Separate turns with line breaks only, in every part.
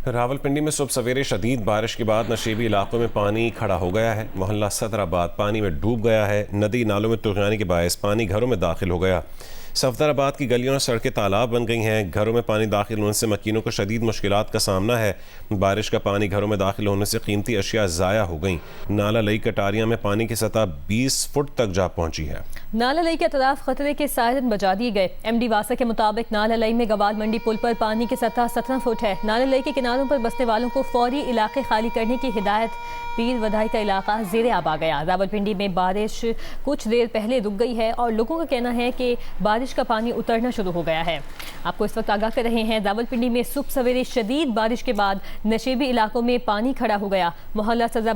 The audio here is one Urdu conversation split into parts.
راولپنڈی میں صبح سویرے شدید بارش کے بعد نشیبی علاقوں میں پانی کھڑا ہو گیا ہے۔ محلہ صدر آباد پانی میں ڈوب گیا ہے۔ ندی نالوں میں طغیانی کے باعث پانی گھروں میں داخل ہو گیا۔ صفدر آباد کی گلیوں اور سڑکیں تالاب بن گئی ہیں۔ گھروں میں پانی داخل ہونے سے مکینوں کو شدید مشکلات کا سامنا ہے۔ بارش کا پانی گھروں میں داخل ہونے سے قیمتی اشیاء ضائع ہو گئیں۔ نالہ لئی کٹاریاں میں پانی کی سطح 20 فٹ تک جا پہنچی ہے۔
نالہ لئی کے اطراف خطرے کے سائرن بجا دیے گئے۔ ایم ڈی واسا کے مطابق نالہ لئی میں گوال منڈی پل پر پانی کی سطح 17 فٹ ہے۔ نالہ لئی کے کناروں پر بسنے والوں کو فوری علاقے خالی کرنے کی ہدایت۔ پیر ودائی کا علاقہ زیر آب آ گیا۔ راولپنڈی میں بارش کچھ دیر پہلے رک گئی ہے اور لوگوں کا کہنا ہے کہ بارش کا پانی اترنا شروع ہو گیا ہے۔ آپ کو اس وقت آگاہ کر رہے ہیں، راولپنڈی میں صبح سویرے شدید بارش کے بعد نشیبی علاقوں میں پانی کھڑا ہو گیا۔ محلہ صدر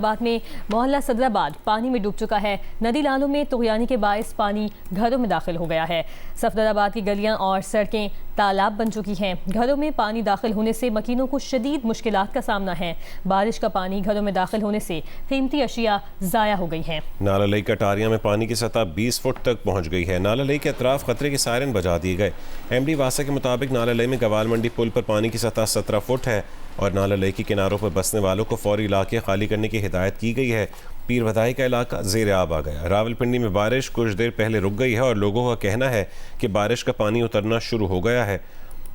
آباد پانی میں ڈوب چکا ہے۔ ندی نالوں میں طغیانی کے باعث پانی گھروں میں داخل ہو گیا ہے۔ صفدر آباد کی گلیاں اور سڑکیں تالاب بن چکی ہیں۔ گھروں میں پانی داخل ہونے سے مکینوں کو شدید مشکلات کا سامنا ہے۔ بارش کا پانی گھروں میں داخل ہونے سے قیمتی اشیاء ضائع ہو گئی ہیں۔
نالہ لئی کٹاریاں میں پانی کی سطح 20 فٹ تک پہنچ گئی ہے۔ نالہ لئی کے اطراف خطرے کے سائرن بجا دیے گئے۔ ایم ڈی واسا کے مطابق نالہ لئی میں گوال منڈی پل پر پانی کی سطح 17 فٹ ہے اور نالہ لئی کے کناروں پر بسنے والوں کو فوری علاقے خالی کرنے کی ہدایت کی گئی ہے۔ پیر ودائی کا علاقہ زیر آب آ گیا۔ راولپنڈی میں بارش کچھ دیر پہلے رک گئی ہے اور لوگوں کا کہنا ہے کہ بارش کا پانی اترنا شروع ہو گیا ہے۔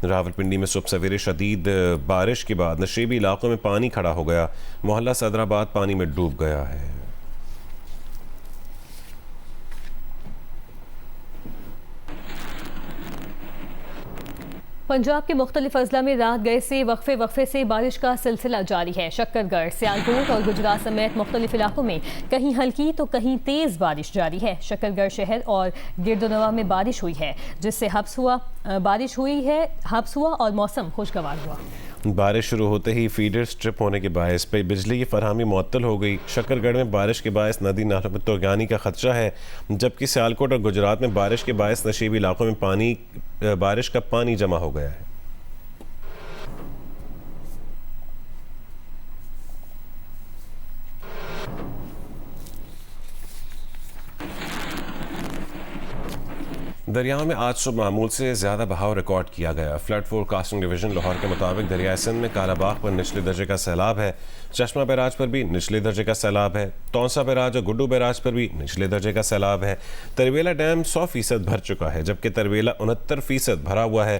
راولپنڈی میں صبح سویرے شدید بارش کے بعد نشیبی علاقوں میں پانی کھڑا ہو گیا۔ محلہ صدر آباد پانی میں ڈوب گیا ہے۔
پنجاب کے مختلف اضلاع میں رات گئے سے وقفے سے بارش کا سلسلہ جاری ہے۔ شکر گڑھ، سیالکوٹ اور گجرات سمیت مختلف علاقوں میں کہیں ہلکی تو کہیں تیز بارش جاری ہے۔ شکر گڑھ شہر اور گرد و نواح میں بارش ہوئی ہے جس سے حبس ہوا اور موسم خوشگوار ہوا۔
بارش شروع ہوتے ہی فیڈر سٹرپ ہونے کے باعث بجلی کی فراہمی معطل ہو گئی۔ شکر گڑھ میں بارش کے باعث ندی نالوں میں طغیانی کا خدشہ ہے، جبکہ سیالکوٹ اور گجرات میں بارش کے باعث نشیبی علاقوں میں بارش کا پانی جمع ہو گیا ہے۔ دریاؤں میں آج صبح معمول سے زیادہ بہاؤ ریکارڈ کیا گیا۔ Flood forecasting division Lahore کے مطابق دریائے سندھ میں کالا باغ پر نچلے درجے کا سیلاب ہے۔ چشمہ بیراج پر بھی نچلے درجے کا سیلاب ہے۔ تونسا بیراج اور گڈو بیراج پر بھی نچلے درجے کا سیلاب ہے۔ ترویلا ڈیم 100% بھر چکا ہے، جبکہ ترویلا 69% بھرا ہوا ہے۔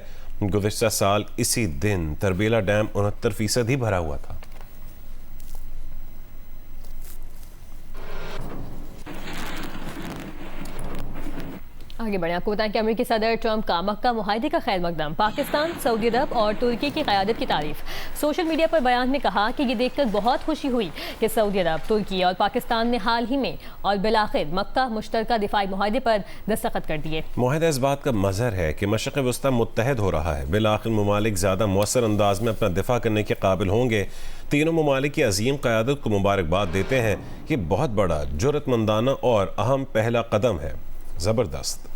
گزشتہ سال اسی دن ترویلا ڈیم 69% ہی بھرا ہوا تھا۔
آگے بڑھیں، آپ کو بتائیں کہ امریکی صدر ٹرمپ کا مکہ معاہدے کا خیر مقدم۔ پاکستان، سعودی عرب اور ترکی کی قیادت کی تعریف۔ سوشل میڈیا پر بیان میں کہا کہ یہ دیکھ کر بہت خوشی ہوئی کہ سعودی عرب، ترکی اور پاکستان نے حال ہی میں اور بالآخر مکہ مشترکہ دفاعی معاہدے پر دستخط کر دیے۔
معاہدہ اس بات کا مظہر ہے کہ مشرق وسطیٰ متحد ہو رہا ہے۔ بالآخر ممالک زیادہ مؤثر انداز میں اپنا دفاع کرنے کے قابل ہوں گے۔ تینوں ممالک کی عظیم قیادت کو مبارکباد دیتے ہیں۔ یہ بہت بڑا، جرأت مندانہ اور اہم پہلا قدم ہے۔ زبردست۔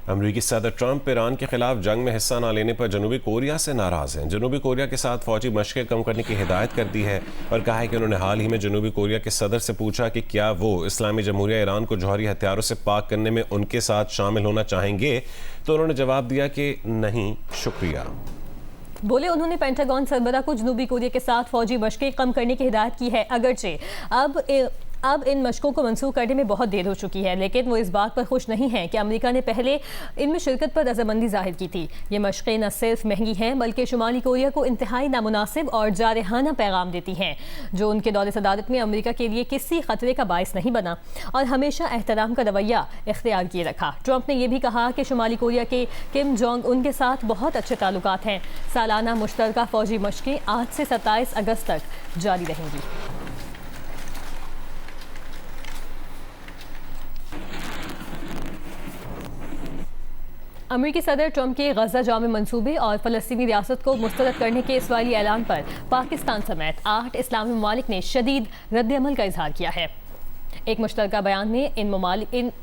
امریکی صدر ٹرمپ ایران کے خلاف جنگ میں حصہ نہ لینے پر جنوبی کوریا سے ناراض ہیں۔ جنوبی کوریا کے ساتھ فوجی مشقیں کم کرنے کی ہدایت کر دی ہے اور کہا ہے کہ انہوں نے حال ہی میں جنوبی کوریا کے صدر سے پوچھا کہ کیا وہ اسلامی جمہوریہ ایران کو جوہری ہتھیاروں سے پاک کرنے میں ان کے ساتھ شامل ہونا چاہیں گے، تو انہوں نے جواب دیا کہ نہیں، شکریہ۔
بولے انہوں نے پینٹاگون سربراہ کو جنوبی کوریا کے ساتھ فوجی مشقیں کم کرنے کی ہدایت کی ہے، اگرچہ اب ان مشقوں کو منسوخ کرنے میں بہت دیر ہو چکی ہے، لیکن وہ اس بات پر خوش نہیں ہیں کہ امریکہ نے پہلے ان میں شرکت پر رضامندی ظاہر کی تھی۔ یہ مشقیں نہ صرف مہنگی ہیں بلکہ شمالی کوریا کو انتہائی نامناسب اور جارحانہ پیغام دیتی ہیں، جو ان کے دور صدارت میں امریکہ کے لیے کسی خطرے کا باعث نہیں بنا اور ہمیشہ احترام کا رویہ اختیار کیے رکھا۔ ٹرمپ نے یہ بھی کہا کہ شمالی کوریا کے کم جونگ ان کے ساتھ بہت اچھے تعلقات ہیں۔ سالانہ مشترکہ فوجی مشقیں 8 سے 27 اگست تک جاری رہیں گی۔ امریکی صدر ٹرمپ کے غزہ جامع منصوبے اور فلسطینی ریاست کو مسترد کرنے کے اسرائیلی اعلان پر پاکستان سمیت 8 اسلامی ممالک نے شدید رد عمل کا اظہار کیا ہے۔ ایک مشترکہ بیان میں ان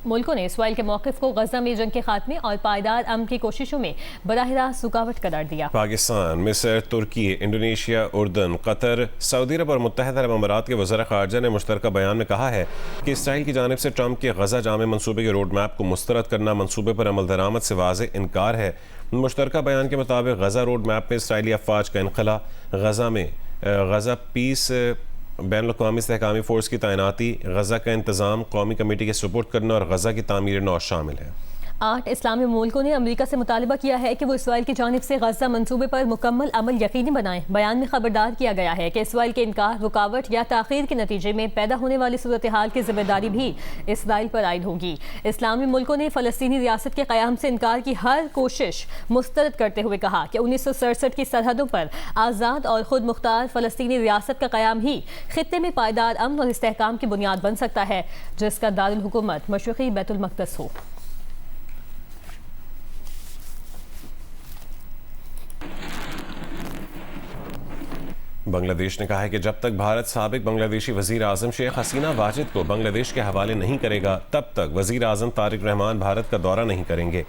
ملکوں نے اسرائیل کے موقف کو غزہ میں جنگ کے خاتمے اور پائیدار امن کی کوششوں میں براہ راست رکاوٹ قرار دیا۔
پاکستان، مصر، ترکی، انڈونیشیا، اردن، قطر، سعودی عرب اور متحدہ عرب امارات کے وزراء خارجہ نے مشترکہ بیان میں کہا ہے کہ اسرائیل کی جانب سے ٹرمپ کے غزہ جامع منصوبے کے روڈ میپ کو مسترد کرنا منصوبے پر عمل درآمد سے واضح انکار ہے۔ مشترکہ بیان کے مطابق غزہ روڈ میپ میں اسرائیلی افواج کا انخلا، غزہ پیس بین الاقوامی استحکامی فورس کی تعیناتی، غزہ کا انتظام قومی کمیٹی کے سپورٹ کرنا اور غزہ کی تعمیر نو شامل ہے۔
8 اسلامی ملکوں نے امریکہ سے مطالبہ کیا ہے کہ وہ اسرائیل کی جانب سے غزہ منصوبے پر مکمل عمل یقینی بنائیں۔ بیان میں خبردار کیا گیا ہے کہ اسرائیل کے انکار، رکاوٹ یا تاخیر کے نتیجے میں پیدا ہونے والی صورتحال کی ذمہ داری بھی اسرائیل پر عائد ہوگی۔ اسلامی ملکوں نے فلسطینی ریاست کے قیام سے انکار کی ہر کوشش مسترد کرتے ہوئے کہا کہ 1967 کی سرحدوں پر آزاد اور خود مختار فلسطینی ریاست کا قیام ہی خطے میں پائیدار امن اور استحکام کی بنیاد بن سکتا ہے، جس کا دارالحکومت مشرقی بیت المقدس ہو۔
بنگلہ دیش نے کہا ہے کہ جب تک بھارت سابق بنگلہ دیشی وزیر اعظم شیخ حسینہ واجد کو بنگلہ دیش کے حوالے نہیں کرے گا، تب تک وزیر اعظم طارق رحمان بھارت کا دورہ نہیں کریں گے۔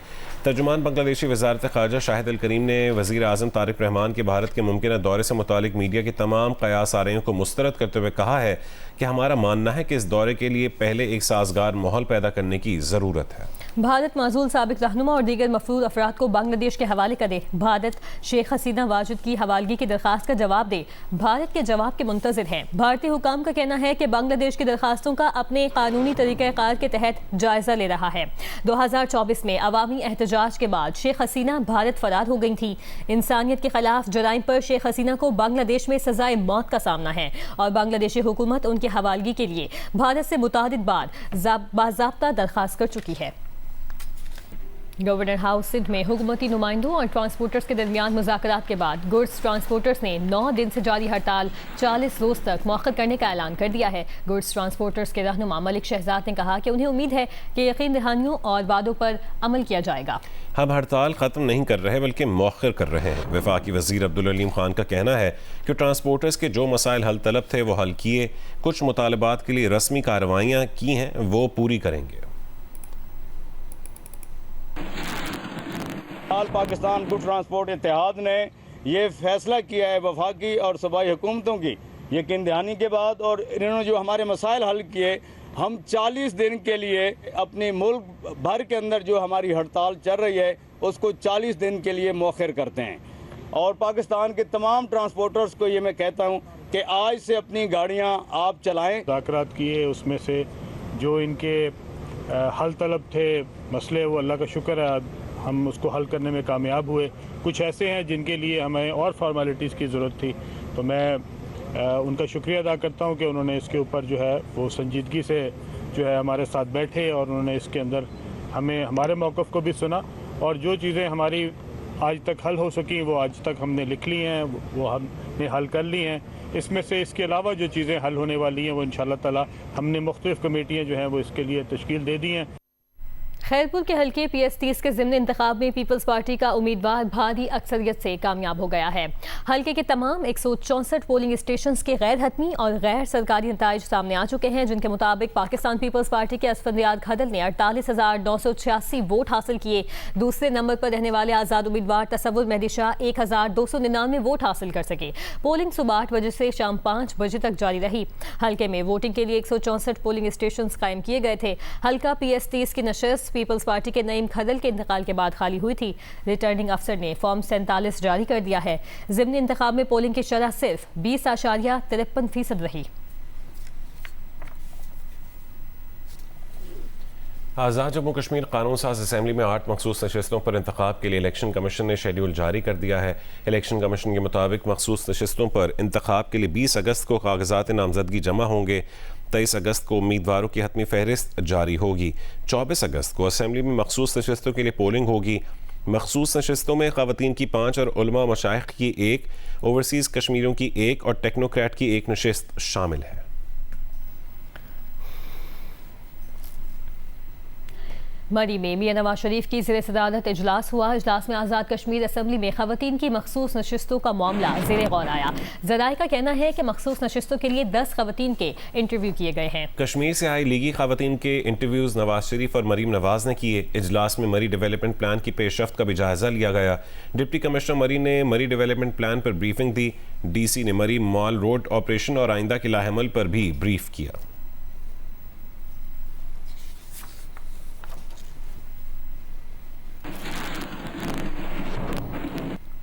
ترجمان بنگلہ دیشی وزارت خارجہ شاہد الکریم نے وزیر اعظم طارق رحمان کے بھارت کے ممکنہ دورے سے متعلق میڈیا کی تمام قیاس آرائیوں کو مسترد کرتے ہوئے کہا ہے کہ ہمارا ماننا ہے کہ اس دورے کے لیے پہلے ایک سازگار ماحول پیدا کرنے کی ضرورت ہے۔
بھارت معزول سابق رہنما اور دیگر مفروض افراد کو بنگلہ دیش کے حوالے کرے۔ بھارت شیخ حسینہ واجد کی حوالگی کی درخواست کا جواب دے۔ بھارت کے جواب کے منتظر ہیں۔ بھارتی حکام کا کہنا ہے کہ بنگلہ دیش کی درخواستوں کا اپنے قانونی طریقہ کار کے تحت جائزہ لے رہا ہے۔ 2024 میں عوامی احتجاج کے بعد شیخ حسینہ بھارت فرار ہو گئی تھیں۔ انسانیت کے خلاف جرائم پر شیخ حسینہ کو بنگلہ دیش میں سزائے موت کا سامنا ہے اور بنگلہ دیشی حکومت ان کی حوالگی کے لیے بھارت سے متعدد بار باضابطہ درخواست کر چکی ہے۔ گورنر ہاؤس سندھ میں حکومتی نمائندوں اور ٹرانسپورٹرز کے درمیان مذاکرات کے بعد گڈز ٹرانسپورٹرز نے 9 دن سے جاری ہڑتال 40 روز تک مؤخر کرنے کا اعلان کر دیا ہے۔ گڈز ٹرانسپورٹرز کے رہنما ملک شہزاد نے کہا کہ انہیں امید ہے کہ یقین دہانیوں اور وعدوں پر عمل کیا جائے گا۔
ہم ہڑتال ختم نہیں کر رہے بلکہ مؤخر کر رہے ہیں۔ وفاقی وزیر عبدالعلیم خان کا کہنا ہے کہ ٹرانسپورٹرز کے جو مسائل حل طلب تھے وہ حل کیے، کچھ مطالبات کے لیے رسمی کارروائیاں کی ہیں وہ پوری کریں گے۔
پاکستان گڈ ٹرانسپورٹ اتحاد نے یہ فیصلہ کیا ہے وفاقی اور صوبائی حکومتوں کی یقین دہانی کے بعد، اور انہوں نے جو ہمارے مسائل حل کیے، ہم 40 دن کے لیے اپنی ملک بھر کے اندر جو ہماری ہڑتال چل رہی ہے اس کو 40 دن کے لیے مؤخر کرتے ہیں۔ اور پاکستان کے تمام ٹرانسپورٹرز کو یہ میں کہتا ہوں کہ آج سے اپنی گاڑیاں آپ چلائیں۔
مذاکرات کیے، اس میں سے جو ان کے حل طلب تھے مسئلے، وہ اللہ کا شکر ہے ہم اس کو حل کرنے میں کامیاب ہوئے۔ کچھ ایسے ہیں جن کے لیے ہمیں اور فارمیلٹیز کی ضرورت تھی، تو میں ان کا شکریہ ادا کرتا ہوں کہ انہوں نے اس کے اوپر جو ہے وہ سنجیدگی سے جو ہے ہمارے ساتھ بیٹھے اور انہوں نے اس کے اندر ہمیں ہمارے موقف کو بھی سنا، اور جو چیزیں ہماری آج تک حل ہو سکیں وہ آج تک ہم نے لکھ لی ہیں، وہ ہم نے حل کر لی ہیں۔ اس میں سے اس کے علاوہ جو چیزیں حل ہونے والی ہیں وہ انشاءاللہ تعالی ہم نے مختلف کمیٹیاں جو ہیں وہ اس کے لیے تشکیل دے دی ہیں۔
خیرپور کے حلقے پی ایس 30 کے ضمن انتخاب میں پیپلز پارٹی کا امیدوار بھاری اکثریت سے کامیاب ہو گیا ہے۔ حلقے کے تمام 164 پولنگ اسٹیشنز کے غیر حتمی اور غیر سرکاری نتائج سامنے آ چکے ہیں، جن کے مطابق پاکستان پیپلز پارٹی کے اسفند ریاض کھدل نے 48,986 ووٹ حاصل کیے۔ دوسرے نمبر پر رہنے والے آزاد امیدوار تصور مہدی شاہ 1,299 ووٹ حاصل کر سکے۔ پولنگ صبح 8 بجے سے شام 5 بجے تک جاری رہی۔ حلقے میں ووٹنگ کے لیے 164 پولنگ اسٹیشنز قائم کیے گئے تھے۔ حلقہ پی ایس 30 کی نشست پیپلز پارٹی کے نعیم کھدل کے انتقال کے بعد خالی ہوئی تھی۔ ریٹرننگ افسر نے فارم 47 جاری کر دیا ہے۔ ضمنی انتخاب میں پولنگ کی شرح صرف 20.53% رہی۔
آزاد جموں کشمیر قانون ساز اسمبلی میں 8 مخصوص نشستوں پر انتخاب کے لیے الیکشن کمیشن نے شیڈول جاری کر دیا ہے۔ الیکشن کمیشن کے مطابق مخصوص نشستوں پر انتخاب کے لیے 20 اگست کو کاغذات نامزدگی جمع ہوں گے۔ 23 اگست کو امیدواروں کی حتمی فہرست جاری ہوگی۔ 24 اگست کو اسمبلی میں مخصوص نشستوں کے لیے پولنگ ہوگی۔ مخصوص نشستوں میں خواتین کی 5 اور علماء مشائخ کی 1، اوورسیز کشمیریوں کی 1 اور ٹیکنوکریٹ کی 1 نشست شامل ہے۔
مری میں میاں نواز شریف کی زیر صدارت اجلاس ہوا. اجلاس میں آزاد کشمیر اسمبلی میں خواتین کی مخصوص نشستوں کا معاملہ زیر غور آیا. ذرائع کا کہنا ہے کہ مخصوص نشستوں کے لیے 10 خواتین کے انٹرویو کیے گئے ہیں.
کشمیر سے آئی لیگی خواتین کے انٹرویوز نواز شریف اور مریم نواز نے کیے. اجلاس میں مری ڈیولپمنٹ پلان کی پیش رفت کا بھی جائزہ لیا گیا. ڈپٹی کمشنر مری نے مری ڈیولپمنٹ پلان پر بریفنگ دی. ڈی سی نے مری مال روڈ آپریشن اور آئندہ کے لاہ عمل پر بھی بریف کیا.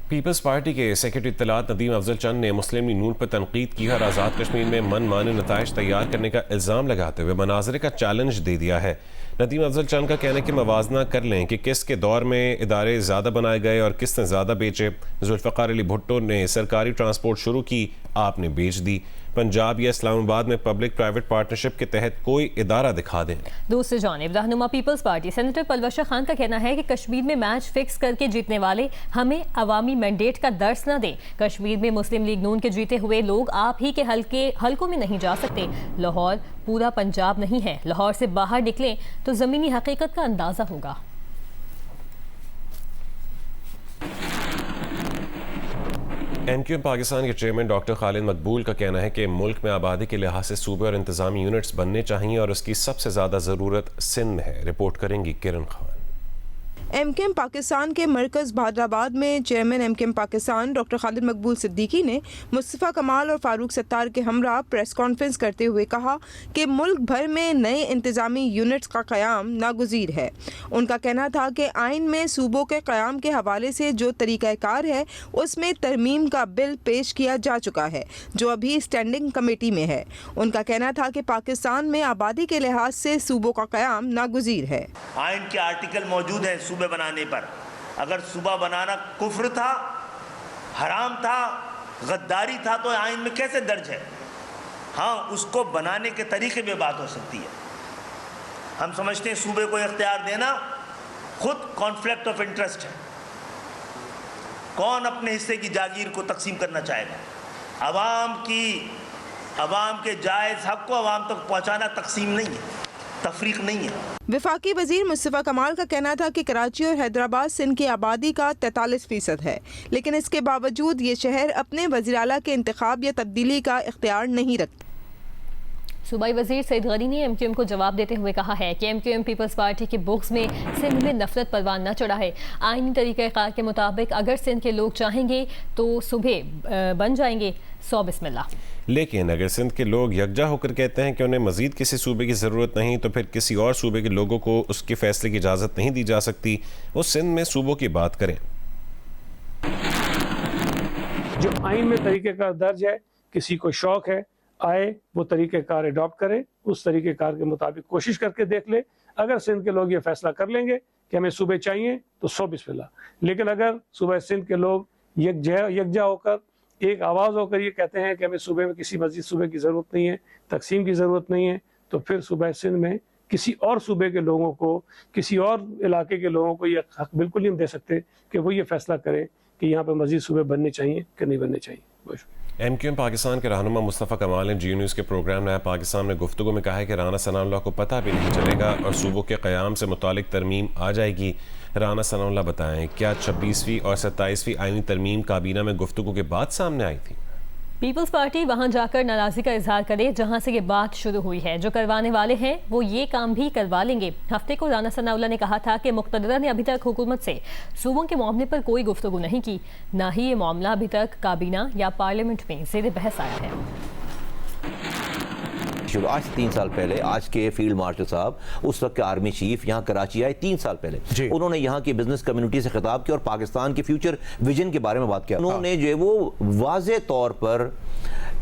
پیپلز پارٹی کے سیکرٹری اطلاعات ندیم افضل چند نے مسلم لیگ نون پر تنقید کی اور آزاد کشمیر میں من مانے نتائج تیار کرنے کا الزام لگاتے ہوئے مناظرے کا چیلنج دے دیا ہے. ندیم افضل چند کا کہنا ہے کہ موازنہ کر لیں کہ کس کے دور میں ادارے زیادہ بنائے گئے اور کس نے زیادہ بیچے. ذوالفقار علی بھٹو نے سرکاری ٹرانسپورٹ شروع کی, آپ نے بیچ دی. پنجاب یا اسلام آباد میں پبلک پرائیویٹ پارٹنرشپ کے تحت کوئی ادارہ دکھا دیں.
دوسری جانب رہنما پیپلز پارٹی سینیٹر پلوشہ خان کا کہنا ہے کہ کشمیر میں میچ فکس کر کے جیتنے والے ہمیں عوامی مینڈیٹ کا درس نہ دیں. کشمیر میں مسلم لیگ نون کے جیتے ہوئے لوگ آپ ہی کے حلقوں میں نہیں جا سکتے. لاہور پورا پنجاب نہیں ہے. لاہور سے باہر نکلیں تو زمینی حقیقت کا اندازہ ہوگا.
ایم کیو ایم پاکستان کے چیئرمین ڈاکٹر خالد مقبول کا کہنا ہے کہ ملک میں آبادی کے لحاظ سے صوبے اور انتظامی یونٹس بننے چاہیے اور اس کی سب سے زیادہ ضرورت سندھ میں ہے. رپورٹ کریں گی کرن خان.
ایم کیو ایم پاکستان کے مرکز بہادرآباد میں چیئرمین ایم کیو ایم پاکستان ڈاکٹر خالد مقبول صدیقی نے مصطفیٰ کمال اور فاروق ستار کے ہمراہ پریس کانفرنس کرتے ہوئے کہا کہ ملک بھر میں نئے انتظامی یونٹس کا قیام ناگزیر ہے. ان کا کہنا تھا کہ آئین میں صوبوں کے قیام کے حوالے سے جو طریقہ کار ہے اس میں ترمیم کا بل پیش کیا جا چکا ہے جو ابھی اسٹینڈنگ کمیٹی میں ہے. ان کا کہنا تھا کہ پاکستان میں آبادی کے لحاظ سے صوبوں کا قیام ناگزیر ہے.
آئین کے آرٹیکل موجود ہیں صوبے بنانے پر. اگر صوبہ بنانا کفر تھا, حرام تھا, غداری تھا تو آئین میں کیسے درج ہے؟ ہاں, اس کو بنانے کے طریقے میں بات ہو سکتی ہے. ہم سمجھتے ہیں صوبے کو اختیار دینا خود کانفلکٹ آف انٹرسٹ ہے. کون اپنے حصے کی جاگیر کو تقسیم کرنا چاہے گا؟ عوام کے جائز حق کو عوام تک پہنچانا تقسیم نہیں ہے, تفریق نہیں ہے.
وفاقی وزیر مصطفیٰ کمال کا کہنا تھا کہ کراچی اور حیدرآباد سندھ کی آبادی کا 43% ہے, لیکن اس کے باوجود یہ شہر اپنے وزیر اعلیٰ کے انتخاب یا تبدیلی کا اختیار نہیں رکھتے.
صوبائی وزیر سعید غنی نے ایم کیو ایم کو جواب دیتے ہوئے کہا ہے کہ ایم کیو ایم پیپلز پارٹی کے بغض میں سندھ میں نفرت پروان نہ چڑھا ہے. آئینی طریقہ کار کے مطابق اگر سندھ کے لوگ چاہیں گے تو صوبے بن جائیں گے. بسم اللہ.
لیکن اگر سندھ کے لوگ یکجا ہو کر کہتے ہیں کہ انہیں مزید کسی صوبے کی ضرورت نہیں تو پھر کسی اور صوبے کے لوگوں کو اس کے فیصلے کی اجازت نہیں دی جا سکتی. وہ سندھ میں صوبوں کی بات کریں.
جو آئین میں طریقہ کار درج ہے, کسی کو شوق ہے آئے وہ طریقہ کار اڈاپٹ کرے, اس طریقہ کار کے مطابق کوشش کر کے دیکھ لے. اگر سندھ کے لوگ یہ فیصلہ کر لیں گے کہ ہمیں صوبے چاہیے تو بسم اللہ. لیکن اگر صوبہ سندھ کے لوگ یکجا ہو کر ایک آواز ہو کر یہ کہتے ہیں کہ ہمیں صوبے میں کسی مزید صوبے کی ضرورت نہیں ہے, تقسیم کی ضرورت نہیں ہے, تو پھر صوبہ سندھ میں کسی اور صوبے کے لوگوں کو, کسی اور علاقے کے لوگوں کو یہ حق بالکل نہیں دے سکتے کہ وہ یہ فیصلہ کریں کہ یہاں پہ مزید صوبے بننے چاہیے کہ نہیں بننے چاہیے.
ایم کیو ایم پاکستان کے رہنما مصطفیٰ کمال نے جی نیوز کے پروگرام نیا پاکستان میں گفتگو میں کہا ہے کہ رانا ثناء اللہ کو پتہ بھی نہیں چلے گا اور صوبوں کے قیام سے متعلق ترمیم آ جائے گی. رانا ثناء اللہ بتائیں کیا 26ویں اور 27ویں آئینی ترمیم کابینہ میں گفتگو کے بعد سامنے آئی تھی؟
پیپلز پارٹی وہاں جا کر ناراضی کا اظہار کرے جہاں سے یہ بات شروع ہوئی ہے. جو کروانے والے ہیں وہ یہ کام بھی کروا لیں گے. ہفتے کو رانا ثناء اللہ نے کہا تھا کہ مقتدرہ نے ابھی تک حکومت سے صوبوں کے معاملے پر کوئی گفتگو نہیں کی, نہ ہی یہ معاملہ ابھی تک کابینہ یا پارلیمنٹ میں زیر بحث آیا ہے.
آج سے 3 سال پہلے آج کے فیلڈ مارشل صاحب اس وقت کے آرمی چیف یہاں کراچی آئے 3 سال پہلے. انہوں نے یہاں کی بزنس کمیونٹی سے خطاب کیا اور پاکستان کی فیوچر ویژن کے بارے میں بات کیا. انہوں نے جو ہے وہ واضح طور پر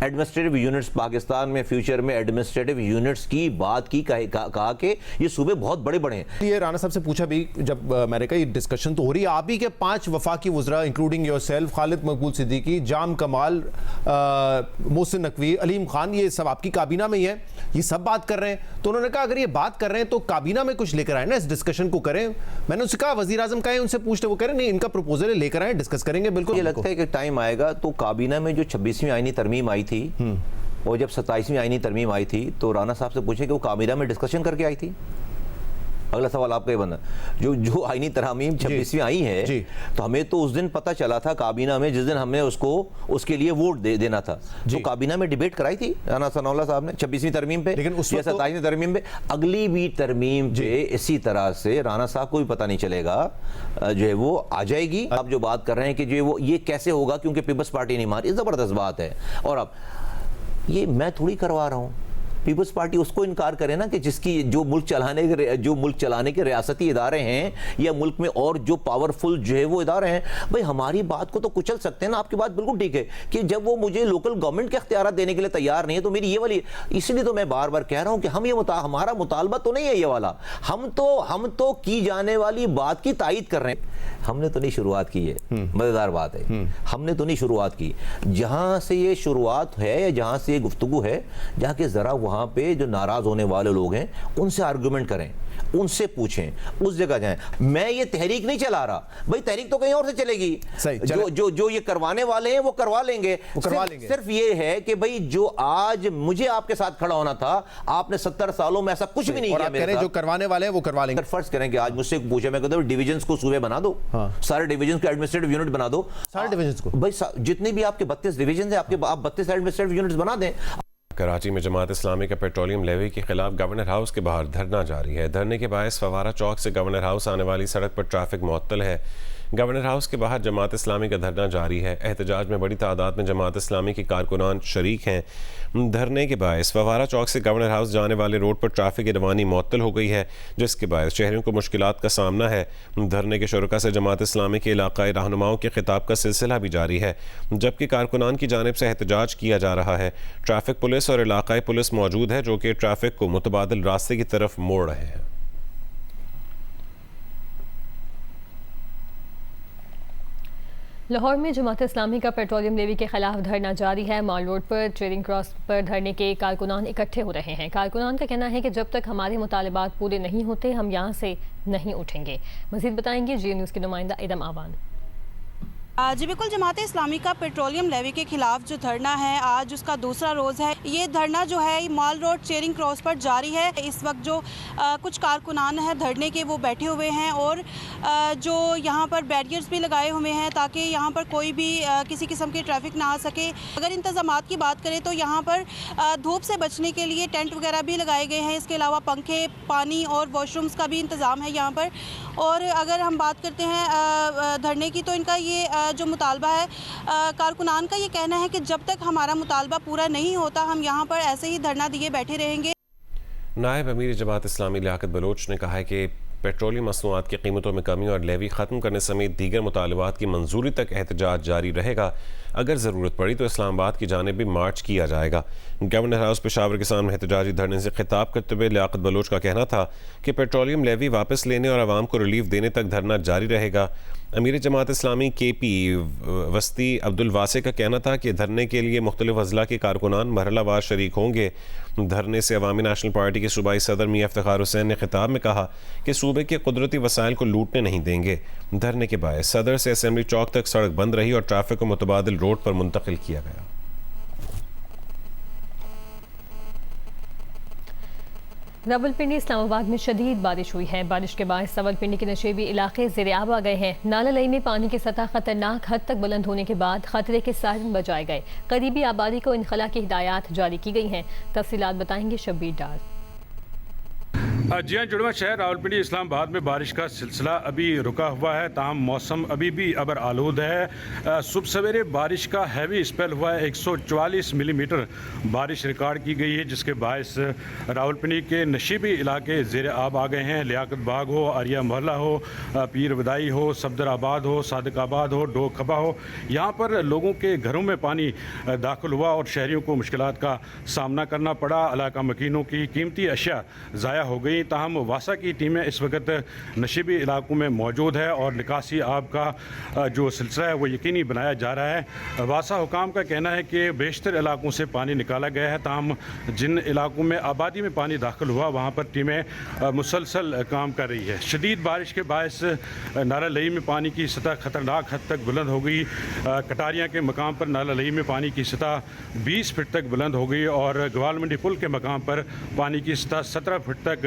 ایڈمنسٹریٹو یونٹس پاکستان میں فیوچر میں ایڈمنسٹریٹو یونٹس کی بات کی, کہا کہ یہ صوبے بہت بڑے بڑے ہیں.
یہ رانا صاحب سے پوچھا بھی جب میں نے کہا یہ ڈسکشن تو ہو رہی ہے, آپ ہی کے 5 وفاقی وزراء انکلوڈنگ یور سیلف, خالد مقبول صدیقی, جام کمال, محسن نقوی, علیم خان, یہ سب آپ کی کابینہ میں ہی ہے, یہ سب بات کر رہے ہیں. تو انہوں نے کہا اگر یہ بات کر رہے ہیں تو کابینہ میں کچھ لے کر آئے نا, اس ڈسکشن کو کریں. میں نے ان سے کہا وزیر اعظم کا ہے, ان سے پوچھتے, وہ کہہ رہے ہیں نہیں ان کا پروپوزل لے کر آئیں, ڈسکس کریں گے. بالکل
یہ لگتا ہے کہ ٹائم آئے گا تو کابینہ میں جو 26ویں آئینی ترمیم آئی تھی اور جب 27ویں آئینی ترمیم آئی تھی تو رانا صاحب سے پوچھیں کہ وہ کابینہ میں ڈسکشن کر کے آئی تھی. اگلا سوال آپ کا یہ بننا جو آئینی ترامیم 26ویں آئی ہے تو ہمیں تو اس دن پتہ چلا تھا کابینہ میں جس دن ہم نے اس کے لیے ووٹ دینا تھا تو کابینہ میں ڈیبیٹ کرائی تھی رانا ثناء اللہ صاحب نے 26ویں ترمیم پہ یا 27ویں ترمیم پہ. اگلی بھی ترمیم پہ اسی طرح سے رانا صاحب کو بھی پتہ نہیں چلے گا جو ہے وہ آ جائے گی. آپ جو بات کر رہے ہیں کہ جو وہ یہ کیسے ہوگا کیونکہ پیپلز پارٹی نہیں مانی, زبردست بات ہے. اور اب یہ میں تھوڑی کروا رہا ہوں, پیپلز پارٹی اس کو انکار کرے نا کہ جس کی جو ملک چلانے کے ریاستی ادارے ہیں یا ملک میں اور جو پاورفل جو ہے وہ ادارے ہیں, بھئی ہماری بات کو تو کچل سکتے ہیں نا. آپ کی بات بالکل ٹھیک ہے کہ جب وہ مجھے لوکل گورنمنٹ کے اختیارات دینے کے لیے تیار نہیں ہے تو میری یہ والی, اس لیے تو میں بار بار کہہ رہا ہوں کہ ہمارا مطالبہ تو نہیں ہے یہ والا, ہم تو کی جانے والی بات کی تائید کر رہے ہیں. ہم نے تو نہیں شروعات کی ہے, مزیدار بات ہے, ہم نے تو نہیں شروعات کی. جہاں سے یہ شروعات ہے یا جہاں سے یہ گفتگو ہے, جہاں کہ ذرا وہاں پہ جو ناراض ہونے والے لوگ ہیں ان سے آرگومنٹ کریں, ان سے پوچھیں, اس جگہ جائیں. میں یہ تحریک نہیں چلا رہا, بھئی تحریک تو کہیں اور سے چلے گی. جو یہ کروانے والے ہیں وہ کروا لیں گے. صرف یہ ہے کہ بھئی جو آج مجھے آپ کے ساتھ کھڑا ہونا تھا, آپ نے 70 سالوں میں ایسا کچھ بھی نہیں کیا میرے ساتھ.
جو کروانے والے ہیں وہ کروا لیں گے.
فرض کریں کہ آج مجھ سے پوچھے, میں کہتا ہوں ڈیویژنز کو صوبے بنا دو, سارے ڈیویژنز کو ایڈمنسٹریٹو یونٹ بنا دو,
سارے ڈیویژنز کو,
بھئی جتنے بھی آپ کے 32 ڈیویژنز ہیں آپ 32 ایڈمنسٹریٹو یونٹس بنا دیں.
کراچی میں جماعت اسلامی کا پیٹرولیم لیوی کے خلاف گورنر ہاؤس کے باہر دھرنا جاری ہے. دھرنے کے باعث فوارہ چوک سے گورنر ہاؤس آنے والی سڑک پر ٹریفک معطل ہے. گورنر ہاؤس کے باہر جماعت اسلامی کا دھرنا جاری ہے. احتجاج میں بڑی تعداد میں جماعت اسلامی کے کارکنان شریک ہیں. دھرنے کے باعث فوارہ چوک سے گورنر ہاؤس جانے والے روڈ پر ٹریفک روانی معطل ہو گئی ہے, جس کے باعث شہریوں کو مشکلات کا سامنا ہے. دھرنے کے شرکاء سے جماعت اسلامی کے علاقائی رہنماؤں کے خطاب کا سلسلہ بھی جاری ہے, جبکہ کارکنان کی جانب سے احتجاج کیا جا رہا ہے. ٹریفک پولیس اور علاقائی پولیس موجود ہے جو کہ ٹریفک کو متبادل راستے کی طرف موڑ رہے ہیں.
لاہور میں جماعت اسلامی کا پیٹرولیم لیوی کے خلاف دھرنا جاری ہے. مال روڈ پر چیرنگ کراس پر دھرنے کے کارکنان اکٹھے ہو رہے ہیں. کارکنان کا کہنا ہے کہ جب تک ہمارے مطالبات پورے نہیں ہوتے ہم یہاں سے نہیں اٹھیں گے. مزید بتائیں گے جی نیوز کے نمائندہ ادم آوان.
جی بالکل, جماعت اسلامی کا پیٹرولیم لیوی کے خلاف جو دھرنا ہے آج اس کا دوسرا روز ہے. یہ دھرنا جو ہے مال روڈ چیرنگ کراس پر جاری ہے. اس وقت جو کچھ کارکنان ہیں دھرنے کے وہ بیٹھے ہوئے ہیں اور جو یہاں پر بیریئرز بھی لگائے ہوئے ہیں تاکہ یہاں پر کوئی بھی کسی قسم کی ٹریفک نہ آ سکے. اگر انتظامات کی بات کریں تو یہاں پر دھوپ سے بچنے کے لیے ٹینٹ وغیرہ بھی لگائے گئے ہیں. اس کے علاوہ پنکھے, پانی اور واش رومز کا بھی انتظام ہے یہاں پر. اور اگر ہم بات کرتے ہیں دھرنے کی تو ان کا یہ جو مطالبہ ہے, کارکنان کا یہ کہنا ہے کہ جب تک ہمارا مطالبہ پورا نہیں ہوتا ہم یہاں پر ایسے ہی دھرنا دیے بیٹھے رہیں گے.
نائب امیر جماعت اسلامی لیاقت بلوچ نے کہا ہے کہ پیٹرولیم مصنوعات کی قیمتوں میں کمی اور لیوی ختم کرنے سمیت دیگر مطالبات کی منظوری تک احتجاج جاری رہے گا. اگر ضرورت پڑی تو اسلام آباد کی جانب بھی مارچ کیا جائے گا. گورنر ہاؤس پشاور کے سامنے احتجاجی دھرنے سے خطاب کرتے ہوئے لیاقت بلوچ کا کہنا تھا کہ پیٹرولیم لیوی واپس لینے اور عوام کو ریلیف دینے تک دھرنا جاری رہے گا. امیر جماعت اسلامی کے پی وسطی عبد الواسع کا کہنا تھا کہ دھرنے کے لیے مختلف اضلاع کے کارکنان مرحلہ وار شریک ہوں گے. دھرنے سے عوامی نیشنل پارٹی کے صوبائی صدر میاں افتخار حسین نے خطاب میں کہا کہ صوبے کے قدرتی وسائل کو لوٹنے نہیں دیں گے. دھرنے کے باعث صدر سے اسمبلی چوک تک سڑک بند رہی اور ٹریفک کو متبادل روڈ پر منتقل کیا گیا.
راولپنڈی اسلام آباد میں شدید بارش ہوئی ہے. بارش کے باعث راولپنڈی کے نشیبی علاقے زیر آب آ گئے ہیں. نالہ لئی میں پانی کی سطح خطرناک حد تک بلند ہونے کے بعد خطرے کے سائرن بجائے گئے. قریبی آبادی کو انخلا کی ہدایات جاری کی گئی ہیں. تفصیلات بتائیں گے شبیر ڈار.
جی ہاں, جڑواں شہر راولپنڈی اسلام آباد میں بارش کا سلسلہ ابھی رکا ہوا ہے, تاہم موسم ابھی بھی ابر آلود ہے. صبح سویرے بارش کا ہیوی اسپیل ہوا ہے. 144 ملی میٹر بارش ریکارڈ کی گئی ہے, جس کے باعث راولپنڈی کے نشیبی علاقے زیر آب آ گئے ہیں. لیاقت باغ ہو, آریہ محلہ ہو, پیر ودائی ہو, صفدر آباد ہو, صادق آباد ہو, ڈوک کھبا ہو, یہاں پر لوگوں کے گھروں میں پانی داخل ہوا اور شہریوں کو مشکلات کا سامنا کرنا پڑا. علاقہ مکینوں کی قیمتی اشیاء ضائع ہو گئی. تاہم واسا کی ٹیمیں اس وقت نشیبی علاقوں میں موجود ہے اور نکاسی آب کا جو سلسلہ ہے وہ یقینی بنایا جا رہا ہے. واسا حکام کا کہنا ہے کہ بیشتر علاقوں سے پانی نکالا گیا ہے, تاہم جن علاقوں میں آبادی میں پانی داخل ہوا وہاں پر ٹیمیں مسلسل کام کر رہی ہے. شدید بارش کے باعث نالہ لئی میں پانی کی سطح خطرناک حد تک بلند ہو گئی. کٹاریاں کے مقام پر نالہ لئی میں پانی کی سطح 20 فٹ تک بلند ہو گئی اور گوال منڈی پل کے مقام پر پانی کی سطح 17 فٹ تک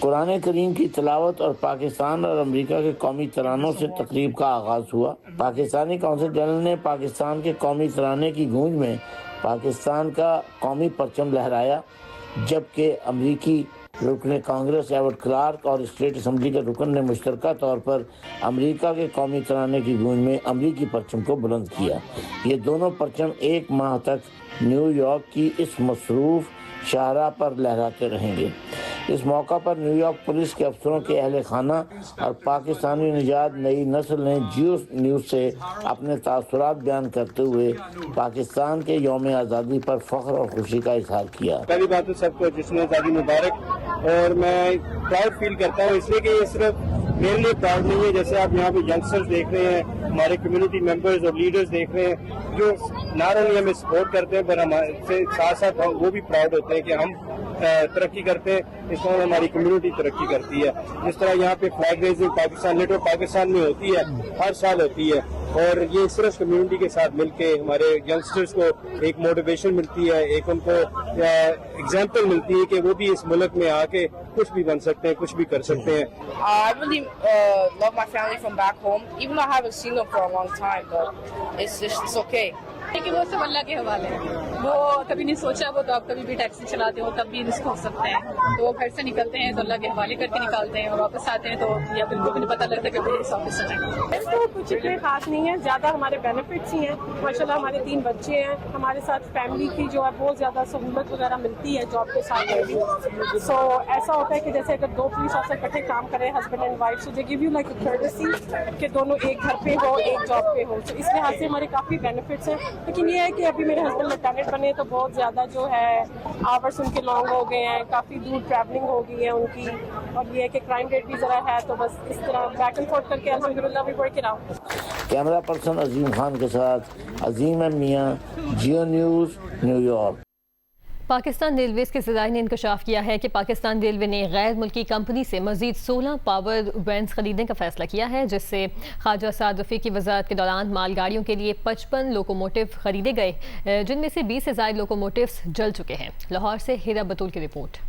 قرآن کریم کی تلاوت اور پاکستان اور امریکہ کے قومی ترانوں سے تقریب کا آغاز ہوا۔ پاکستانی کونسل جنرل نے پاکستان کے قومی ترانے کی گونج میں پاکستان کا قومی پرچم لہرایا، جبکہ امریکی رکن کانگریس ایوارڈ کلارک اور اسٹیٹ اسمبلی کے رکن نے مشترکہ طور پر امریکہ کے قومی ترانے کی گونج میں امریکی پرچم کو بلند کیا۔ یہ دونوں پرچم ایک ماہ تک نیو یارک کی اس مصروف شاہراہ پر لہراتے رہیں گے۔ اس موقع پر نیو یارک پولیس کے افسروں کے اہل خانہ اور پاکستانی نژاد نئی نسل نے جیو نیوز سے اپنے تاثرات بیان کرتے ہوئے پاکستان کے یوم آزادی پر فخر اور خوشی کا اظہار کیا۔
پہلی بات تو سب کو جشن آزادی مبارک، اور میں پراؤڈ فیل کرتا ہوں اس لیے کہ یہ صرف میرے لیے پراؤڈ نہیں ہے، جیسے آپ یہاں پہ ینگسٹرز دیکھ رہے ہیں، ہمارے کمیونٹی ممبرز اور لیڈرز دیکھ رہے ہیں جو ناٹ اونلی ہمیں سپورٹ کرتے ہیں پر ہمارے ساتھ ساتھ وہ بھی پراؤڈ ہوتے ہیں کہ ہم ترقی کرتے ہیں، اس طرح ہماری کمیونٹی ترقی کرتی ہے۔ جس طرح یہاں پہ flag raising Pakistan network Pakistan میں ہوتی ہے، ہر سال ہوتی ہے، اور یہ صرف کمیونٹی کے ساتھ مل کے ہمارے ینگسٹرز کو ایک موٹیویشن ملتی ہے، ایک ان کو ایگزامپل ملتی ہے کہ وہ بھی اس ملک میں آ کے کچھ بھی بن سکتے ہیں، کچھ بھی کر سکتے ہیں۔
I really love my family from back home, even though I haven't seen them for a long time, but it's okay.
لیکن وہ سب اللہ کے حوالے ہیں، وہ کبھی نہیں سوچا، وہ تو آپ کبھی بھی ٹیکسی چلاتے ہو تب بھی رسک ہو سکتے ہیں، تو وہ گھر سے نکلتے ہیں تو اللہ کے حوالے کر کے نکالتے ہیں، اور واپس آتے ہیں تو یا بالکل بھی نہیں پتہ لگتا کہ پولیس آفیسر ہیں۔
تو کچھ اتنے خاص نہیں ہے، زیادہ ہمارے بینیفٹس ہی ہیں، ماشاءاللہ ہمارے 3 بچے ہیں، ہمارے ساتھ فیملی کی جو ہے بہت زیادہ سہولت وغیرہ ملتی ہے جاب کے ساتھ بھی۔ سو ایسا ہوتا ہے کہ جیسے اگر 2 پولیس آفیسر اکٹھے کام کریں husband and wife, so they give you like a courtesy کہ دونوں ایک گھر پہ ہو، ایک جاب پہ ہو، تو اس لحاظ سے ہمارے کافی بینیفٹس ہیں۔ لیکن یہ ہے کہ ابھی میرے ہسبینڈ لیفٹیننٹ بنے تو بہت زیادہ جو ہے آورس ان کے لانگ ہو گئے ہیں، کافی دور ٹریولنگ ہو گئی ہے ان کی، اور یہ ہے کہ کرائم ریٹ بھی ذرا ہے، تو بس اس طرح بیک اینڈ فورتھ کر کے الحمدللہ we work it out.
Camera person Azeem Khan کے ساتھ Azeem Mian, Geo news, New York.
Pakistan railways کے ذرائع نے انکشاف کیا ہے کہ پاکستان ریلوے نے غیر ملکی کمپنی سے مزید 16 پاور وینز خریدنے کا فیصلہ کیا ہے، جس سے خواجہ سعد رفیق کی وزارت کے دوران مال گاڑیوں کے لیے 55 لوکوموٹیو خریدے گئے، جن میں سے 20 سے زائد لوکوموٹیوز جل چکے ہیں۔ لاہور سے ہیرا بطول کی رپورٹ۔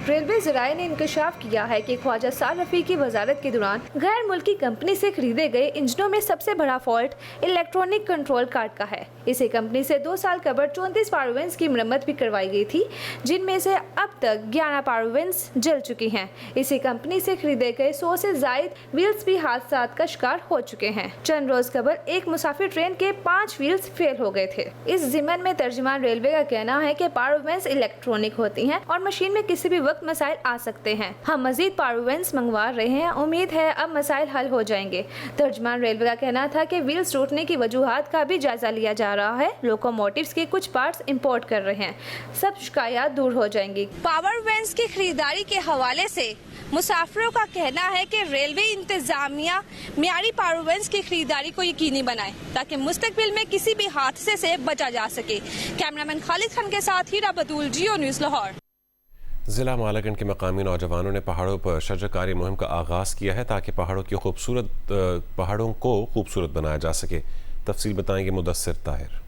ریلوے ذرائع نے انکشاف کیا ہے کہ خواجہ سعد رفیق کی وزارت کے دوران غیر ملکی کمپنی سے خریدے گئے انجنوں میں سب سے بڑا فالٹ الیکٹرانک کنٹرول کارڈ کا ہے۔ اسی کمپنی سے 2 سال قبل 34 پاور وینز کی مرمت بھی کروائی گئی تھی، جن میں سے اب تک 11 پاور وینز جل چکی ہیں۔ اسی کمپنی سے خریدے گئے 100 سے زائد ویلز بھی حادثات کا شکار ہو چکے ہیں۔ چند روز قبل ایک مسافر ٹرین کے 5 ویلز فیل ہو گئے تھے۔ اس ضمن میں ترجمان ریلوے کا کہنا ہے کہ پاور وینز الیکٹرانک ہوتی ہیں اور مشین میں کسی بھی وقت مسائل آ سکتے ہیں۔ ہم مزید پاور وینز منگوا رہے ہیں، امید ہے اب مسائل حل ہو جائیں گے۔ ترجمان ریلوے کا کہنا تھا کہ ویلز ٹوٹنے کی وجوہات کا بھی جائزہ لیا جا رہا ہے، لوکوموٹیوز کے کچھ پارٹس امپورٹ کر رہے ہیں، سب شکایات دور ہو جائیں گی۔
پاور وینز کی خریداری کے حوالے سے مسافروں کا کہنا ہے کہ ریلوے انتظامیہ معیاری پاور وینز کی خریداری کو یقینی بنائے تاکہ مستقبل میں کسی بھی حادثے سے بچا جا سکے۔ کیمرامین خالد خان کے ساتھ ہیرا بطول، جیو نیوز لاہور۔
ضلع مالاکنڈ کے مقامی نوجوانوں نے پہاڑوں پر شجرکاری مہم کا آغاز کیا ہے تاکہ پہاڑوں کو خوبصورت بنایا جا سکے۔ تفصیل بتائیں گے مدثر طاہر۔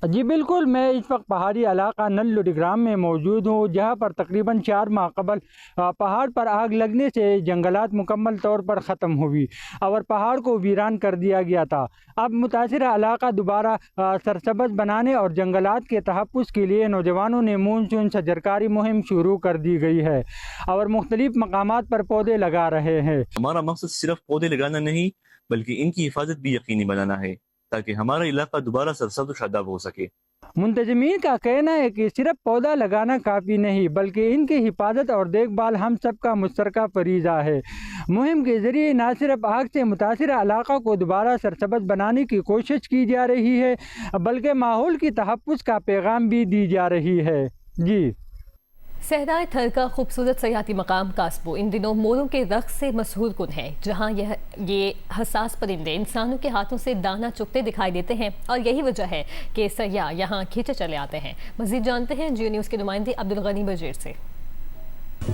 جی بالکل، میں اس وقت پہاڑی علاقہ نلوڈی گرام میں موجود ہوں، جہاں پر تقریباً 4 ماہ قبل پہاڑ پر آگ لگنے سے جنگلات مکمل طور پر ختم ہوئی اور پہاڑ کو ویران کر دیا گیا تھا۔ اب متاثرہ علاقہ دوبارہ سرسبز بنانے اور جنگلات کے تحفظ کے لیے نوجوانوں نے مونسون شجرکاری مہم شروع کر دی گئی ہے اور مختلف مقامات پر پودے لگا رہے ہیں۔
ہمارا مقصد صرف پودے لگانا نہیں بلکہ ان کی حفاظت بھی یقینی بنانا ہے تاکہ ہمارا علاقہ دوبارہ سرسبز و شاداب ہو سکے۔
منتظمین کا کہنا ہے کہ صرف پودا لگانا کافی نہیں بلکہ ان کی حفاظت اور دیکھ بھال ہم سب کا مشترکہ فریضہ ہے۔ مہم کے ذریعے نہ صرف آگ سے متاثرہ علاقہ کو دوبارہ سرسبز بنانے کی کوشش کی جا رہی ہے بلکہ ماحول کی تحفظ کا پیغام بھی دی جا رہی ہے۔ جی،
صحرائے تھر کا خوبصورت سیاحتی مقام کاسبو ان دنوں موروں کے رقص سے مسحور کن ہے، جہاں یہ حساس پرندے انسانوں کے ہاتھوں سے دانہ چگتے دکھائی دیتے ہیں اور یہی وجہ ہے کہ سیاح یہاں کھینچے چلے آتے ہیں۔ مزید جانتے ہیں جیو نیوز کے نمائندے عبدالغنی بجیر سے۔